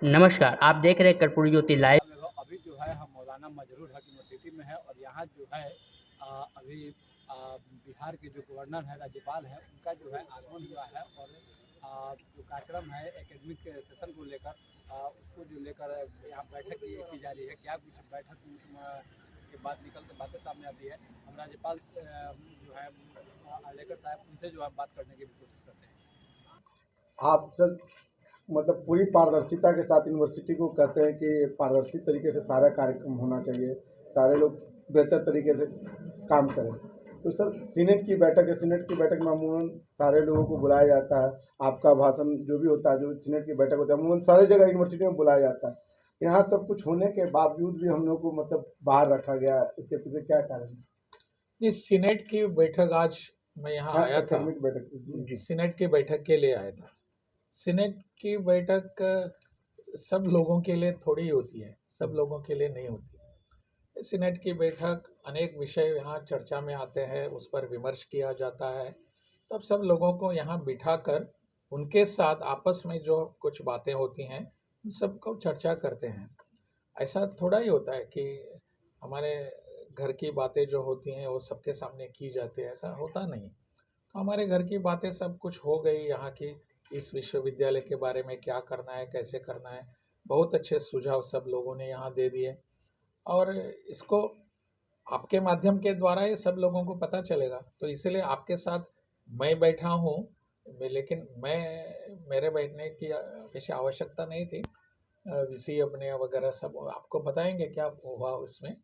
नमस्कार, आप देख रहे हैं कर्पूरी ज्योति लाइव। अभी जो है हम मौलाना मजरूर हक यूनिवर्सिटी में है और यहाँ जो है अभी बिहार के जो गवर्नर हैं, राज्यपाल हैं, उनका जो है आगमन हुआ है और जो कार्यक्रम है एकेडमिक सेशन को लेकर उसको जो लेकर यहाँ बैठक की जा रही है। क्या कुछ बैठक के बाद निकल कर बातें सामने आती है, हम राज्यपाल जो है आलेकर साहब उनसे जो है बात करने की भी कोशिश करते हैं। आप सर मतलब पूरी पारदर्शिता के साथ यूनिवर्सिटी को कहते हैं कि पारदर्शी तरीके से सारा कार्यक्रम होना चाहिए, सारे लोग बेहतर तरीके से काम करें। तो सर सीनेट की बैठक है, सीनेट की बैठक में अमूमन सारे लोगों को बुलाया जाता है। आपका भाषण जो भी होता है, जो सीनेट की बैठक होती है, अमूमन सारी जगह यूनिवर्सिटी में बुलाया जाता है। यहाँ सब कुछ होने के बावजूद भी हम लोग को मतलब बाहर रखा गया, इसके पीछे क्या कारण है? नहीं, सीनेट की बैठक आज मैं यहाँ हाँ, आया था। एकेडमिक बैठक जी। सीनेट की बैठक के लिए आया था। सीनेट की बैठक सब लोगों के लिए थोड़ी होती है, सब लोगों के लिए नहीं होती। सीनेट की बैठक अनेक विषय यहाँ चर्चा में आते हैं, उस पर विमर्श किया जाता है। तब सब लोगों को यहाँ बिठाकर उनके साथ आपस में जो कुछ बातें होती हैं उन सबको चर्चा करते हैं। ऐसा थोड़ा ही होता है कि हमारे घर की बातें जो होती हैं वो सबके सामने की जाती है, ऐसा होता नहीं। तो हमारे घर की बातें सब कुछ हो गई, यहाँ की इस विश्वविद्यालय के बारे में क्या करना है, कैसे करना है, बहुत अच्छे सुझाव सब लोगों ने यहाँ दे दिए। और इसको आपके माध्यम के द्वारा ये सब लोगों को पता चलेगा, तो इसलिए आपके साथ मैं बैठा हूँ। लेकिन मेरे बैठने की वैसे आवश्यकता नहीं थी। वीसी अपने वगैरह सब आपको बताएंगे क्या हुआ उसमें,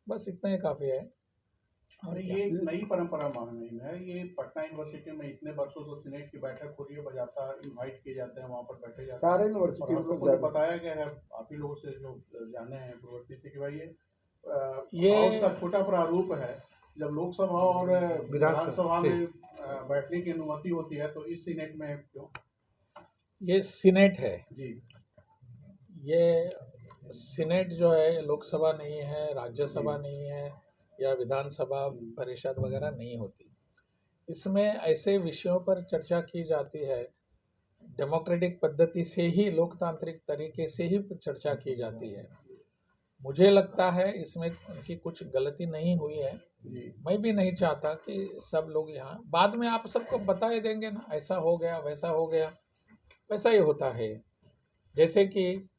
बस इतना ही काफ़ी है। और नहीं, ये एक नई परंपरा मान रही है। ये पटना यूनिवर्सिटी में इतने वर्षों से सीनेट की बैठक हो रही है, बजाता इनवाइट किए जाते हैं, वहाँ पर बैठे जाते हैं। सारे और यूनिवर्सिटी हम लोग को जो बताया गया है आप ही लोगों से जो जाने हैं पूर्ववर्ती से कि भाई ये हाउस का छोटा प्रारूप है। जब लोकसभा और विधानसभा में बैठने की अनुमति होती है तो इस सीनेट में क्यों? ये सीनेट है जी, ये सीनेट जो है लोकसभा नहीं है, राज्यसभा नहीं है, या विधानसभा परिषद वगैरह नहीं होती। इसमें ऐसे विषयों पर चर्चा की जाती है, डेमोक्रेटिक पद्धति से ही, लोकतांत्रिक तरीके से ही चर्चा की जाती है। मुझे लगता है इसमें उनकी कुछ गलती नहीं हुई है। मैं भी नहीं चाहता कि सब लोग यहाँ बाद में आप सबको बता ही देंगे ना, ऐसा हो गया वैसा हो गया, वैसा ही होता है। जैसे कि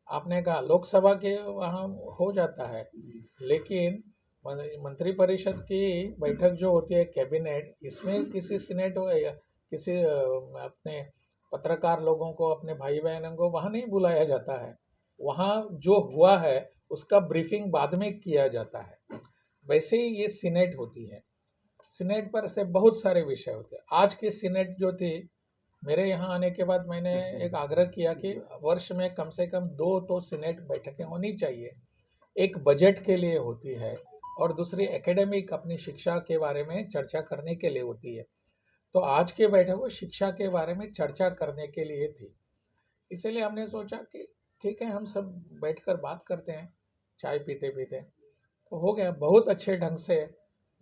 आपने कहा लोकसभा के वहाँ हो जाता है, लेकिन मंत्रिपरिषद की बैठक जो होती है कैबिनेट, इसमें किसी सीनेट या किसी अपने पत्रकार लोगों को, अपने भाई बहनों को वहाँ नहीं बुलाया जाता है। वहाँ जो हुआ है उसका ब्रीफिंग बाद में किया जाता है। वैसे ही ये सीनेट होती है। सीनेट पर से बहुत सारे विषय होते हैं। आज की सीनेट जो थी, मेरे यहाँ आने के बाद मैंने एक आग्रह किया कि वर्ष में कम से कम 2 तो सीनेट बैठकें होनी चाहिए। एक बजट के लिए होती है और दूसरी एकेडमिक अपनी शिक्षा के बारे में चर्चा करने के लिए होती है। तो आज की बैठक वो शिक्षा के बारे में चर्चा करने के लिए थी। इसलिए हमने सोचा कि ठीक है, हम सब बैठकर बात करते हैं चाय पीते पीते। तो हो गया, बहुत अच्छे ढंग से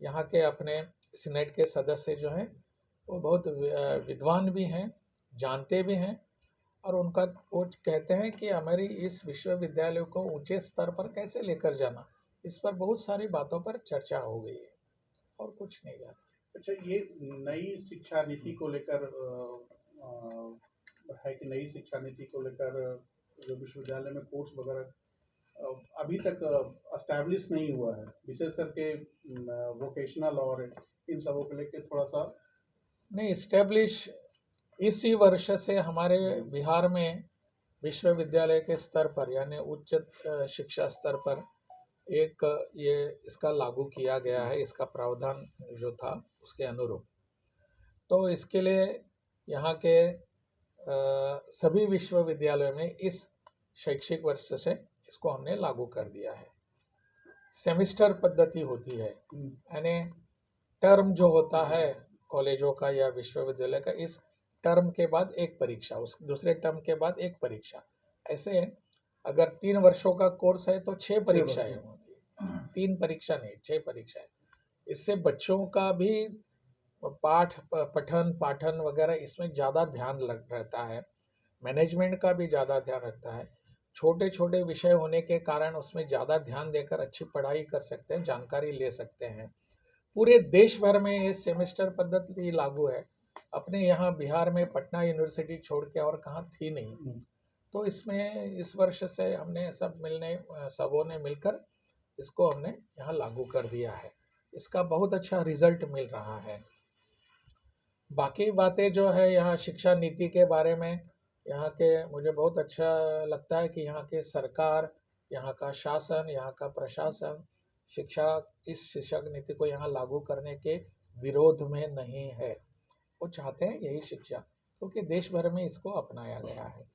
यहाँ के अपने सीनेट के सदस्य जो हैं वो बहुत विद्वान भी हैं, जानते भी हैं। और उनका वो कहते हैं कि हमारी इस विश्वविद्यालय को ऊंचे स्तर पर कैसे लेकर जाना, इस पर बहुत सारी बातों पर चर्चा हो गई है और कुछ नहीं है। अच्छा, ये नई शिक्षा नीति को लेकर है कि नई शिक्षा नीति को लेकर जो विश्वविद्यालय में कोर्स वगैरह अभी तक एस्टैब्लिश नहीं हुआ है, विशेष करके वोकेशनल और इन सबों को लेकर थोड़ा सा नहीं इस्टेब्लिश इसी वर्ष से हमारे बिहार में विश्वविद्यालय के स्तर पर यानी उच्च शिक्षा स्तर पर एक ये इसका लागू किया गया है, इसका प्रावधान जो था उसके अनुरूप। तो इसके लिए यहाँ के सभी विश्वविद्यालयों में इस शैक्षिक वर्ष से इसको हमने लागू कर दिया है। सेमिस्टर पद्धति होती है, यानी टर्म जो होता है कॉलेजों का या विश्वविद्यालय का, इस टर्म के बाद एक परीक्षा, उस दूसरे टर्म के बाद एक परीक्षा। ऐसे अगर 3 वर्षों का कोर्स है तो 6 परीक्षाएं होंगी, 3 परीक्षा नहीं 6 परीक्षाएं। इससे बच्चों का भी पठन पाठन वगैरह इसमें ज़्यादा ध्यान लग रहता है। मैनेजमेंट का भी ज़्यादा ध्यान रखता है। छोटे छोटे विषय होने के कारण उसमें ज़्यादा ध्यान देकर अच्छी पढ़ाई कर सकते हैं, जानकारी ले सकते हैं। पूरे देश भर में ये सेमेस्टर पद्धति लागू है। अपने यहाँ बिहार में पटना यूनिवर्सिटी छोड़ के और कहाँ थी नहीं। तो इसमें इस वर्ष से हमने सबों ने मिलकर इसको हमने यहाँ लागू कर दिया है। इसका बहुत अच्छा रिजल्ट मिल रहा है। बाकी बातें जो है यहाँ शिक्षा नीति के बारे में, यहाँ के मुझे बहुत अच्छा लगता है कि यहाँ के सरकार, यहाँ का शासन, यहाँ का प्रशासन इस शिक्षा नीति को यहाँ लागू करने के विरोध में नहीं है। वो चाहते हैं यही शिक्षा, क्योंकि देश भर में इसको अपनाया गया है।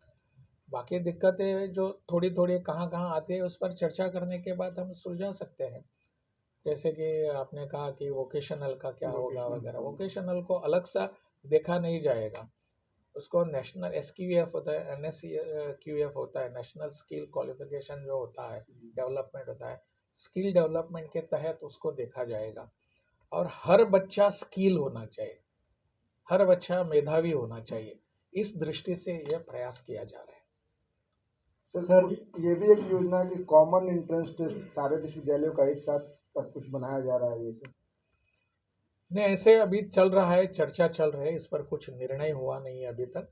बाकी दिक्कतें जो थोड़ी थोड़ी कहाँ कहाँ आती है उस पर चर्चा करने के बाद हम सुलझा सकते हैं। जैसे कि आपने कहा कि वोकेशनल का क्या होगा वगैरह, वोकेशनल को अलग सा देखा नहीं जाएगा। उसको नेशनल SQF होता है, NSQF होता है, नेशनल स्किल क्वालिफिकेशन जो होता है, डेवलपमेंट होता है, स्किल डेवलपमेंट के तहत उसको देखा जाएगा। और हर बच्चा स्किल होना चाहिए, हर बच्चा मेधावी होना चाहिए। इस दृष्टि से यह प्रयास किया जा रहा है। सर ये भी एक योजना है कि कॉमन एंट्रेंस टेस्ट सारे विश्वविद्यालयों का एक साथ सब कुछ बनाया जा रहा है। ये सब नहीं, ऐसे अभी चल रहा है, चर्चा चल रही है, इस पर कुछ निर्णय हुआ नहीं है अभी तक।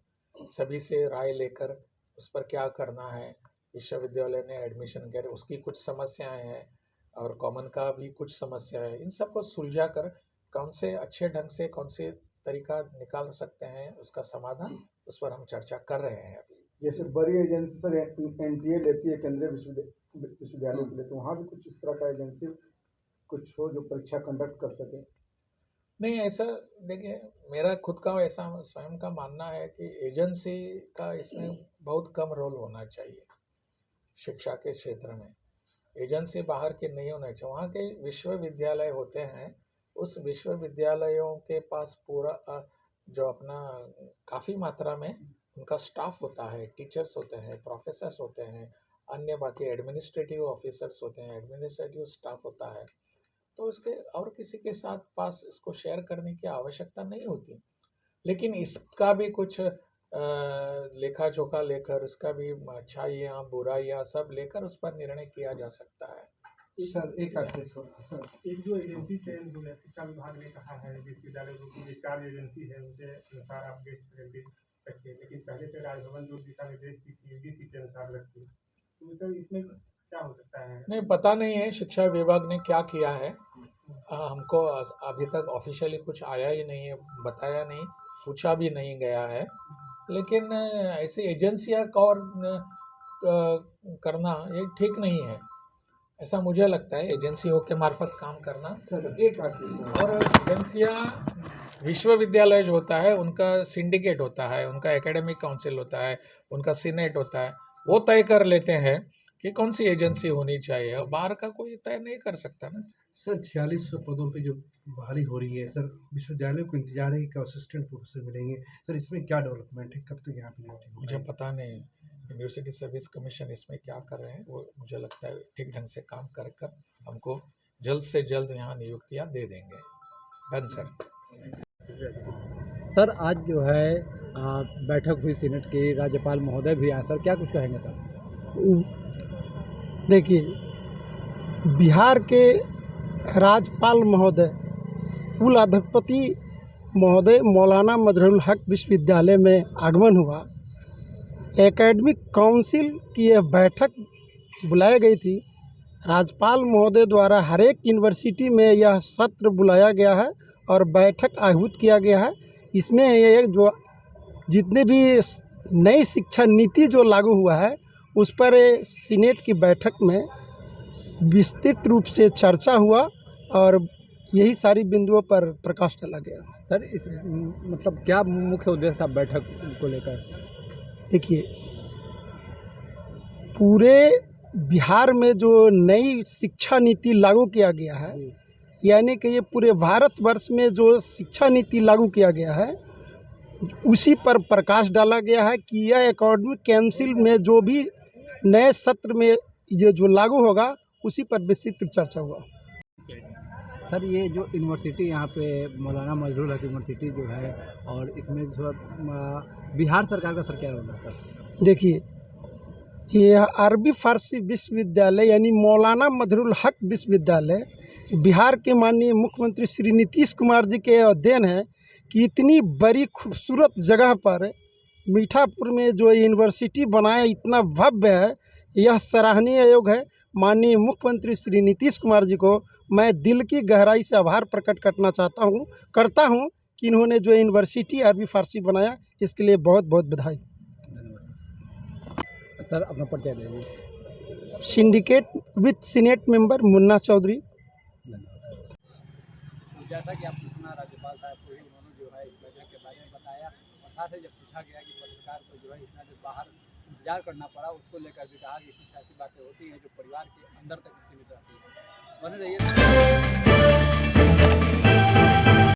सभी से राय लेकर उस पर क्या करना है, विश्वविद्यालय ने एडमिशन कर उसकी कुछ समस्याएं हैं और कॉमन का भी कुछ समस्या है। इन सबको सुलझा कर कौन से अच्छे ढंग से कौन से तरीका निकाल सकते हैं उसका समाधान, उस पर हम चर्चा कर रहे हैं अभी। जैसे बड़ी एजेंसी सर NTA लेती है केंद्रीय विश्वविद्यालय के लिए, तो वहाँ भी कुछ इस तरह का एजेंसी कुछ हो जो परीक्षा कंडक्ट कर सके? नहीं, ऐसा देखिए, मेरा खुद का ऐसा स्वयं का मानना है कि एजेंसी का इसमें बहुत कम रोल होना चाहिए। शिक्षा के क्षेत्र में एजेंसी बाहर के नहीं होना चाहिए। वहाँ के विश्वविद्यालय होते हैं, उस विश्वविद्यालयों के पास पूरा जो अपना काफ़ी मात्रा में उनका स्टाफ होता है, टीचर्स होते हैं, प्रोफेसर्स होते हैं, अन्य बाकी एडमिनिस्ट्रेटिव ऑफिसर्स होते हैं, एडमिनिस्ट्रेटिव स्टाफ होता है। तो उसके और किसी के साथ पास इसको शेयर करने की आवश्यकता नहीं होती। लेकिन इसका भी कुछ लेखा जोखा लेकर, उसका भी अच्छाइयाँ बुराइयाँ सब लेकर उस पर निर्णय किया जा सकता है। सर एक सर एक जो एजेंसी चयन हुई है, शिक्षा विभाग ने कहा है विश्वविद्यालय की ये 4 एजेंसी है, उनके अनुसार आप गेस्ट फैकल्टी रखिए, लेकिन पहले से राजभवन जो दिशा निर्देश दी थी UGC के अनुसार रखिए। तो सर इसमें क्या हो सकता है? नहीं, पता नहीं है शिक्षा विभाग ने क्या किया है। हमको अभी तक ऑफिशियली कुछ आया ही नहीं है, बताया नहीं, पूछा भी नहीं गया है। लेकिन ऐसी एजेंसियां और करना ये ठीक नहीं है, ऐसा मुझे लगता है। एजेंसियों के मार्फत काम करना सर एक और एजेंसियां विश्वविद्यालय जो होता है उनका सिंडिकेट होता है, उनका एकेडमिक काउंसिल होता है, उनका सीनेट होता है, वो तय कर लेते हैं कि कौन सी एजेंसी होनी चाहिए। और बाहर का कोई तय नहीं कर सकता ना। सर 4600 पदों पे जो बहाली हो रही है सर, विश्वविद्यालय को इंतजार है कि असिस्टेंट प्रोफेसर मिलेंगे। सर इसमें क्या डेवलपमेंट है, कब तक यहाँ पे? मुझे पता नहीं यूनिवर्सिटी सर्विस कमीशन इसमें क्या कर रहे हैं, वो मुझे लगता है ठीक ढंग से काम कर हमको जल्द से जल्द यहाँ नियुक्तियाँ दे देंगे। Done sir. सर आज जो है बैठक हुई सीनेट की, राज्यपाल महोदय भी आए सर, क्या कुछ कहेंगे सर? देखिए, बिहार के राज्यपाल महोदय कुलाधिपति महोदय मौलाना मजहरूल हक विश्वविद्यालय में आगमन हुआ। एकेडमिक काउंसिल की यह बैठक बुलाई गई थी। राज्यपाल महोदय द्वारा हर एक यूनिवर्सिटी में यह सत्र बुलाया गया है और बैठक आहूत किया गया है। इसमें ये जो जितने भी नई शिक्षा नीति जो लागू हुआ है उस पर सीनेट की बैठक में विस्तृत रूप से चर्चा हुआ और यही सारी बिंदुओं पर प्रकाश डाला गया। सर इस मतलब क्या मुख्य उद्देश्य था बैठक को लेकर? देखिए, पूरे बिहार में जो नई शिक्षा नीति लागू किया गया है, यानी कि ये पूरे भारतवर्ष में जो शिक्षा नीति लागू किया गया है उसी पर प्रकाश डाला गया है कि यह एकेडमिक काउंसिल में जो भी नए सत्र में ये जो लागू होगा उसी पर विस्तृत चर्चा हुआ। सर ये जो यूनिवर्सिटी यहाँ पे मौलाना मजरूल हक यूनिवर्सिटी जो है और इसमें जो बिहार सरकार का सर क्या रोल है सर? देखिए, ये अरबी फारसी विश्वविद्यालय यानी मौलाना मजरूल हक विश्वविद्यालय बिहार के माननीय मुख्यमंत्री श्री नीतीश कुमार जी के अध्ययन है कि इतनी बड़ी खूबसूरत जगह पर मीठापुर में जो यूनिवर्सिटी बनाया इतना भव्य है, यह सराहनीय योग है। माननीय मुख्यमंत्री श्री नीतीश कुमार जी को मैं दिल की गहराई से आभार प्रकट करता हूँ कि इन्होंने जो यूनिवर्सिटी अरबी फारसी बनाया, इसके लिए बहुत बहुत बधाई। सर अपना परिचय दे दीजिए। Syndicate with senate member Munna Chaudhary. जैसा कि आपने सुना राज्यपाल साहब को ही उन्होंने जो है इस वजह के बारे में बताया और साथ ही जब पूछा गया कि पत्रकार को जो है इतना देर बाहर इंतजार करना पड़ा, उसको लेकर भी कहा कि कुछ ऐसी बातें होती हैं जो परिवार के अंदर तक सीमित रहती हैं। बने रहिए।